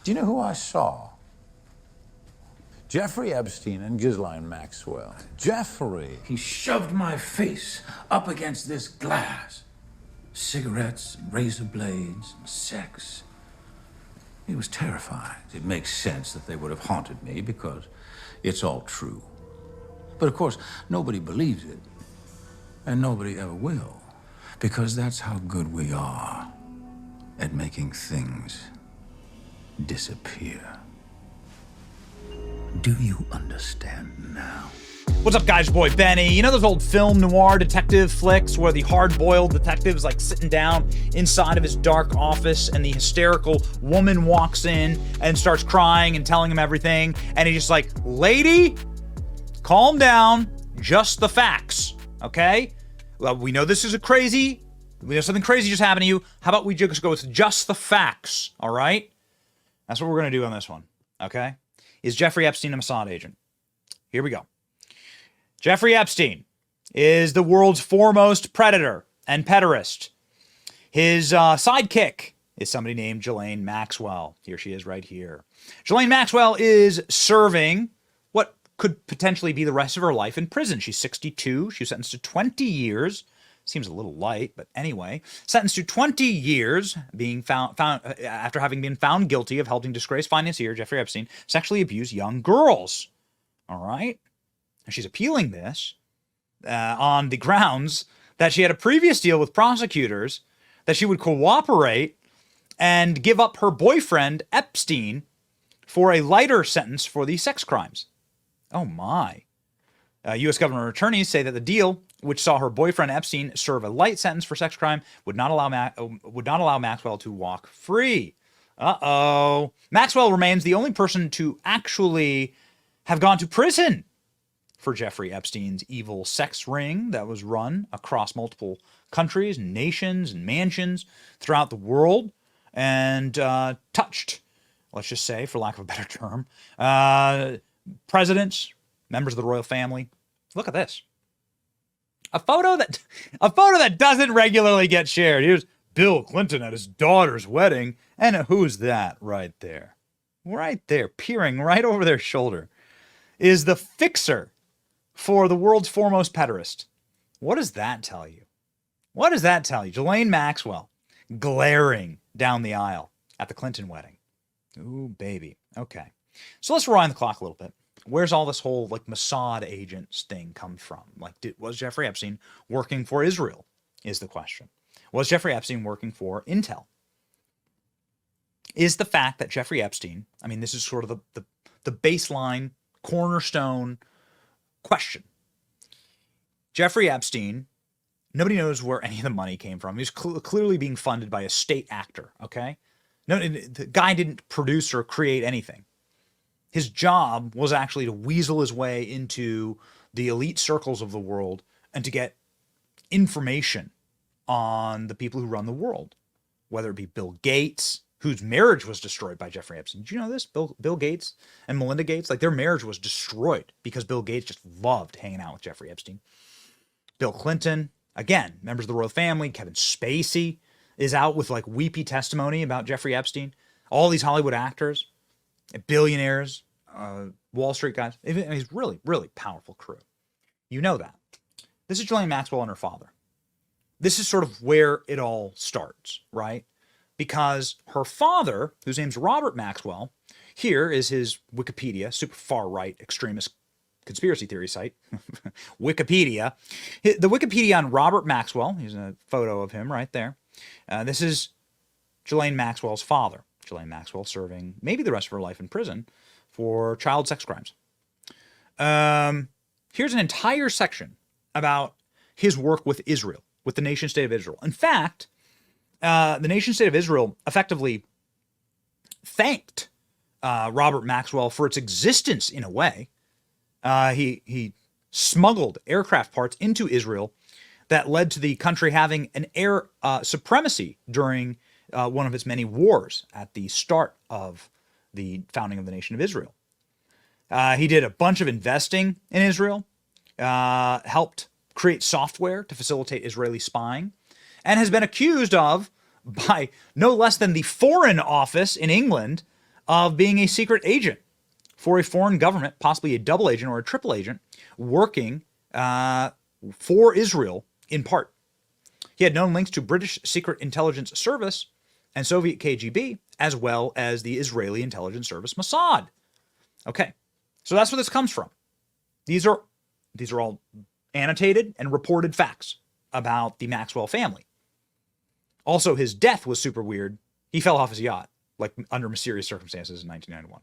Do you know who I saw? Jeffrey Epstein and Ghislaine Maxwell. Jeffrey. He shoved my face up against this glass. Cigarettes, and razor blades, and sex. He was terrified. It makes sense that they would have haunted me because it's all true. But of course, nobody believes it. And nobody ever will. Because that's how good we are at making things disappear. Do you understand now? What's up, guys? Your boy Benny. You know those old film noir detective flicks where the hard-boiled detective is like sitting down inside of his dark office and the hysterical woman walks in and starts crying and telling him everything, and he's just like, lady, calm down, just the facts, okay? Well, we know this is we know something crazy just happened to you. How about we just go with just the facts, all right? That's what we're going to do on this one, okay? Is Jeffrey Epstein a Mossad agent? Here we go. Jeffrey Epstein is the world's foremost predator and pederast. His sidekick is somebody named Ghislaine Maxwell. Here she is right here. Ghislaine Maxwell is serving what could potentially be the rest of her life in prison. She's 62. She was sentenced to 20 years. Seems a little light, but anyway. Sentenced to 20 years being found after having been found guilty of helping disgraced financier Jeffrey Epstein sexually abuse young girls. All right? And she's appealing this on the grounds that she had a previous deal with prosecutors that she would cooperate and give up her boyfriend, Epstein, for a lighter sentence for the sex crimes. Oh, my. U.S. government attorneys say that the deal, which saw her boyfriend Epstein serve a light sentence for sex crime, would not allow Maxwell to walk free. Uh-oh. Maxwell remains the only person to actually have gone to prison for Jeffrey Epstein's evil sex ring that was run across multiple countries, nations, and mansions throughout the world, and touched, let's just say, for lack of a better term, presidents, members of the royal family. Look at this. A photo that doesn't regularly get shared. Here's Bill Clinton at his daughter's wedding. And who's that right there? Right there, peering right over their shoulder, is the fixer for the world's foremost pederast. What does that tell you? What does that tell you? Ghislaine Maxwell glaring down the aisle at the Clinton wedding. Ooh, baby. Okay. So let's rewind the clock a little bit. Where's all this whole like Mossad agents thing come from? Like, was Jeffrey Epstein working for Israel is the question. Was Jeffrey Epstein working for Intel? Is the fact that Jeffrey Epstein, I mean, this is sort of the baseline cornerstone question. Jeffrey Epstein, nobody knows where any of the money came from. He was clearly being funded by a state actor, okay? No, the guy didn't produce or create anything. His job was actually to weasel his way into the elite circles of the world and to get information on the people who run the world, whether it be Bill Gates, whose marriage was destroyed by Jeffrey Epstein. Did you know this? Bill Gates and Melinda Gates, like their marriage was destroyed because Bill Gates just loved hanging out with Jeffrey Epstein. Bill Clinton, again, members of the royal family. Kevin Spacey is out with like weepy testimony about Jeffrey Epstein. All these Hollywood actors, billionaires, Wall Street guys. He's really, really powerful crew. You know that. This is Ghislaine Maxwell and her father. This is sort of where it all starts, right? Because her father, whose name's Robert Maxwell, here is his Wikipedia, super far-right extremist conspiracy theory site, Wikipedia. The Wikipedia on Robert Maxwell, here's a photo of him right there. This is Ghislaine Maxwell's father. Ghislaine Maxwell serving maybe the rest of her life in prison for child sex crimes. Here's an entire section about his work with Israel, with the nation state of Israel. In fact, the nation state of Israel effectively thanked Robert Maxwell for its existence in a way. He smuggled aircraft parts into Israel that led to the country having an air supremacy during one of its many wars at the start of the founding of the nation of Israel. He did a bunch of investing in Israel, helped create software to facilitate Israeli spying, and has been accused of, by no less than the Foreign Office in England, of being a secret agent for a foreign government, possibly a double agent or a triple agent, working for Israel in part. He had known links to British Secret Intelligence Service and Soviet KGB, as well as the Israeli intelligence service Mossad. Okay, so that's where this comes from. These are all annotated and reported facts about the Maxwell family. Also, his death was super weird. He fell off his yacht, like under mysterious circumstances in 1991.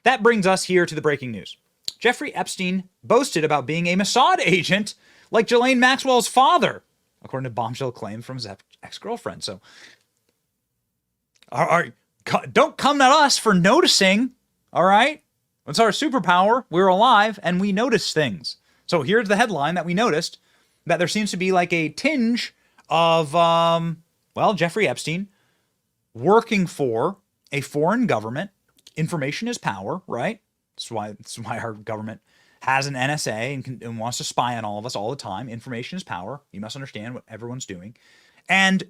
That brings us here to the breaking news. Jeffrey Epstein boasted about being a Mossad agent like Ghislaine Maxwell's father, according to bombshell claims from his ex-girlfriend. So, don't come at us for noticing, all right? It's our superpower. We're alive, and we notice things. So here's the headline that we noticed, that there seems to be like a tinge of, Jeffrey Epstein working for a foreign government. Information is power, right? That's why our government has an NSA and wants to spy on all of us all the time. Information is power. You must understand what everyone's doing. And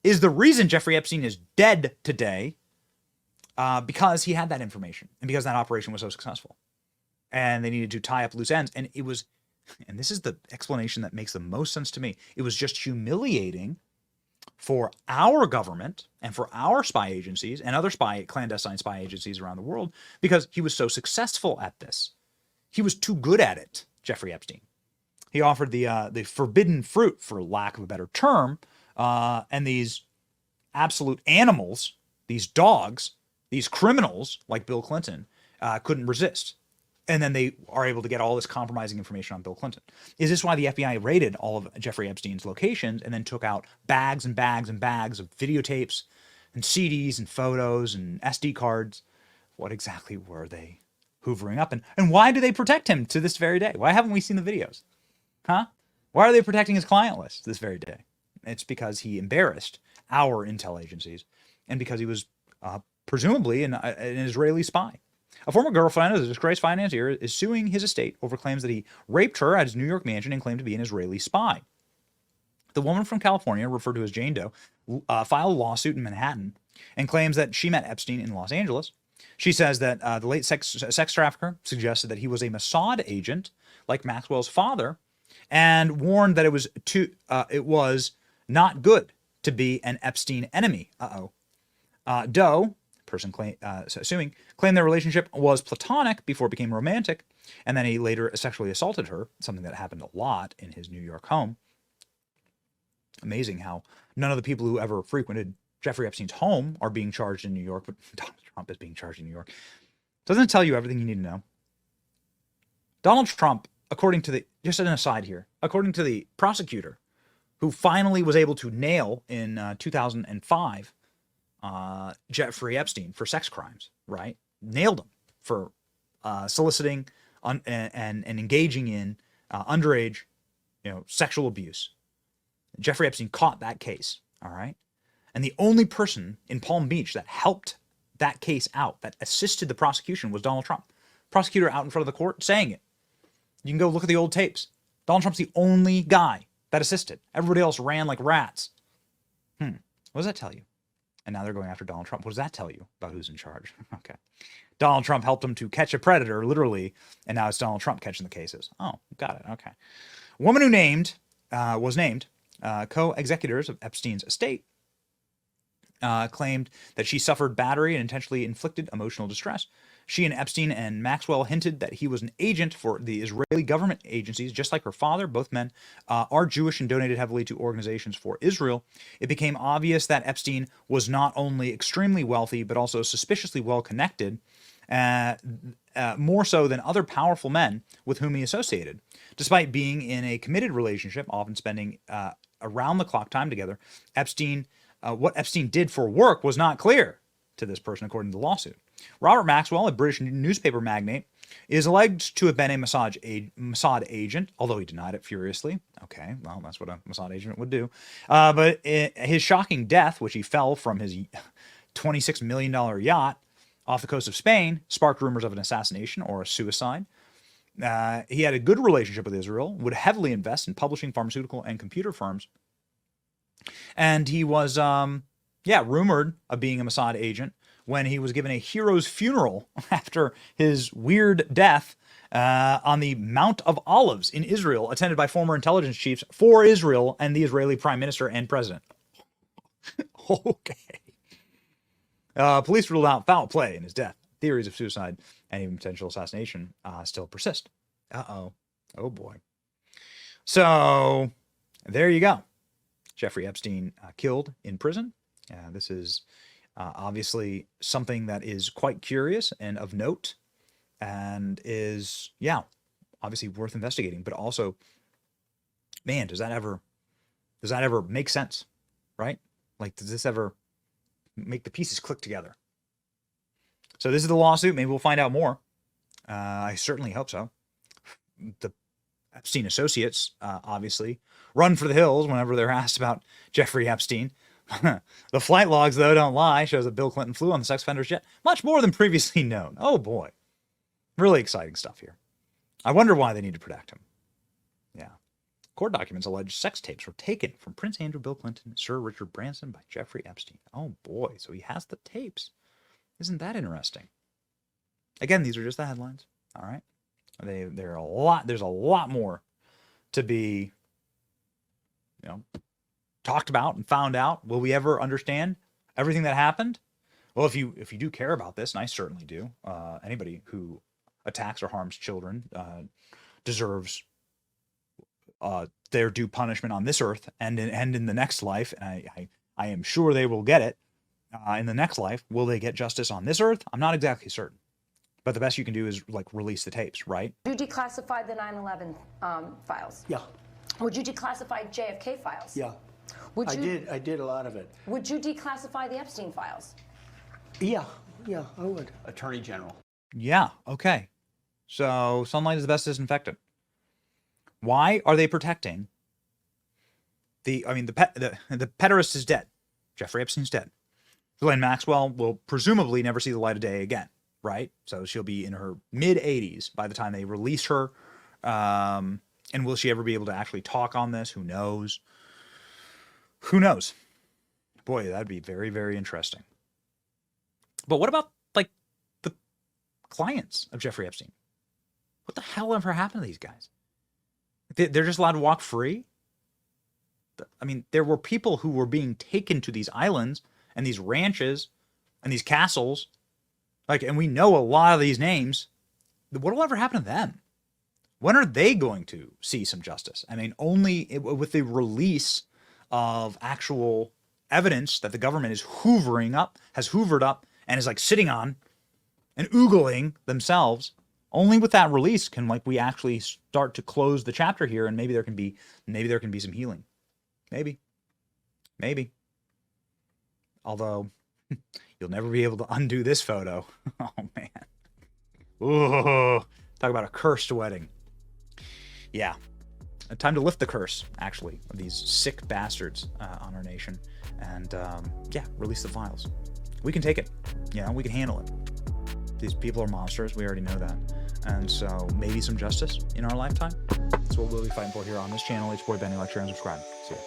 is the reason Jeffrey Epstein is dead today because he had that information and because that operation was so successful. And they needed to tie up loose ends. And this is the explanation that makes the most sense to me. It was just humiliating for our government and for our spy agencies and other clandestine spy agencies around the world because he was so successful at this. He was too good at it, Jeffrey Epstein. He offered the forbidden fruit, for lack of a better term, and these absolute animals, these dogs, these criminals like Bill Clinton couldn't resist. And then they are able to get all this compromising information on Bill Clinton. Is this why the FBI raided all of Jeffrey Epstein's locations and then took out bags and bags and bags of videotapes and CDs and photos and SD cards? What exactly were they hoovering up? And why do they protect him to this very day? Why haven't we seen the videos? Huh? Why are they protecting his client list this very day? It's because he embarrassed our intel agencies and because he was presumably an Israeli spy. A former girlfriend of the disgraced financier is suing his estate over claims that he raped her at his New York mansion and claimed to be an Israeli spy. The woman from California, referred to as Jane Doe, filed a lawsuit in Manhattan and claims that she met Epstein in Los Angeles. She says that the late sex trafficker suggested that he was a Mossad agent, like Maxwell's father, and warned that it was not good to be an Epstein enemy. Doe, person assuming, claimed their relationship was platonic before it became romantic, and then he later sexually assaulted her, something that happened a lot in his New York home. Amazing how none of the people who ever frequented Jeffrey Epstein's home are being charged in New York, but Donald Trump is being charged in New York. Doesn't it tell you everything you need to know? Donald Trump, just an aside here, according to the prosecutor, who finally was able to nail in 2005 Jeffrey Epstein for sex crimes, right? Nailed him for soliciting and engaging in underage, sexual abuse. Jeffrey Epstein caught that case, all right? And the only person in Palm Beach that helped that case out, that assisted the prosecution, was Donald Trump. Prosecutor out in front of the court saying it. You can go look at the old tapes. Donald Trump's the only guy that assisted. Everybody else ran like rats. What does that tell you? And now they're going after Donald Trump. What does that tell you about who's in charge? Okay. Donald Trump helped him to catch a predator, literally, and now it's Donald Trump catching the cases. Oh, got it. Okay. A woman who was named co-executors of Epstein's estate claimed that she suffered battery and intentionally inflicted emotional distress. She and Epstein and Maxwell hinted that he was an agent for the Israeli government agencies, just like her father. Both men are Jewish and donated heavily to organizations for Israel. It became obvious that Epstein was not only extremely wealthy, but also suspiciously well-connected, more so than other powerful men with whom he associated. Despite being in a committed relationship, often spending around-the-clock time together, what Epstein did for work was not clear to this person, according to the lawsuit. Robert Maxwell, a British newspaper magnate, is alleged to have been a Mossad agent, although he denied it furiously. Okay, well, that's what a Mossad agent would do. But his shocking death, which he fell from his $26 million yacht off the coast of Spain, sparked rumors of an assassination or a suicide. He had a good relationship with Israel, would heavily invest in publishing, pharmaceutical, and computer firms. And he was, rumored of being a Mossad agent when he was given a hero's funeral after his weird death on the Mount of Olives in Israel, attended by former intelligence chiefs for Israel and the Israeli prime minister and president. Okay. Police ruled out foul play in his death. Theories of suicide and even potential assassination still persist. Uh-oh. Oh, boy. So, there you go. Jeffrey Epstein killed in prison. This is obviously something that is quite curious and of note and is, yeah, obviously worth investigating. But also, man, does that ever make sense, right? Like, does this ever make the pieces click together? So this is the lawsuit. Maybe we'll find out more. I certainly hope so. The Epstein associates, obviously, run for the hills whenever they're asked about Jeffrey Epstein. The flight logs, though, don't lie. Shows that Bill Clinton flew on the sex offender's jet much more than previously known. Oh, boy. Really exciting stuff here. I wonder why they need to protect him. Yeah. Court documents allege sex tapes were taken from Prince Andrew, Bill Clinton, and Sir Richard Branson by Jeffrey Epstein. Oh, boy. So he has the tapes. Isn't that interesting? Again, these are just the headlines. All right. There's a lot more to be, talked about and found out. Will we ever understand everything that happened? Well, if you do care about this, and I certainly do, anybody who attacks or harms children deserves their due punishment on this earth and in the next life. And I am sure they will get it in the next life. Will they get justice on this earth? I'm not exactly certain. But the best you can do is, release the tapes, right? You declassified the 9/11 files? Yeah. Would you declassify JFK files? Yeah. I did a lot of it. Would you declassify the Epstein files? Yeah, I would. Attorney General. Yeah, okay. So sunlight is the best disinfectant. Why are they protecting the pederast is dead. Jeffrey Epstein's dead. Ghislaine Maxwell will presumably never see the light of day again, right? So she'll be in her mid-80s by the time they release her. And will she ever be able to actually talk on this? Who knows? Who knows? Boy, that'd be very, very interesting. But what about, the clients of Jeffrey Epstein? What the hell ever happened to these guys? They're just allowed to walk free? I mean, there were people who were being taken to these islands and these ranches and these castles. And we know a lot of these names. What will ever happen to them? When are they going to see some justice? I mean, only with the release of actual evidence that the government is has hoovered up, and is sitting on and oogling themselves. Only with that release can we actually start to close the chapter here, and maybe there can be some healing. Maybe. Although you'll never be able to undo this photo. Oh man. Ooh, talk about a cursed wedding. Yeah. Time to lift the curse, actually, of these sick bastards on our nation. And, release the files. We can take it. We can handle it. These people are monsters. We already know that. And so maybe some justice in our lifetime. That's what we'll be fighting for here on this channel. It's Boy Benny. Like, share, and subscribe. See ya.